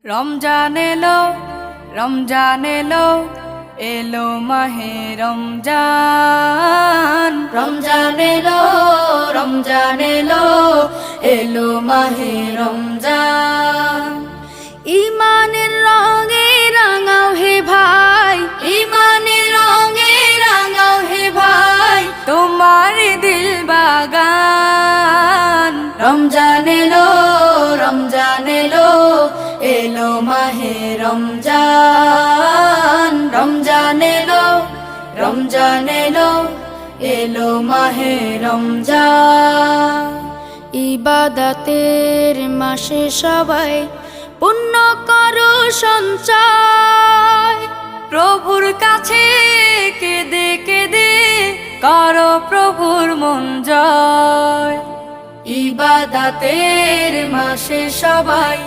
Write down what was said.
রমজান এলো, রমজান এলো, এলো মাহে রমজান। রমজান এলো, রমজান এলো, এলো মাহে রমজান। ইমানের রঙে রাঙাও হে ভাই, ইমানের রঙে রাঙাও হে ভাই, তোমার দিল বাগান। রমজান এলো, রমজান এলো, এলো মাহে রমজান। রমজান এলো, রমজান এলো, এলো মাহে রমজান। ইবাদতের মাসে সবাই পুণ্য করো সঞ্চয়, প্রভুর কাছে কেঁদে কেঁদে করো প্রভুর মন জয়। ইবাদতের মাসে সবাই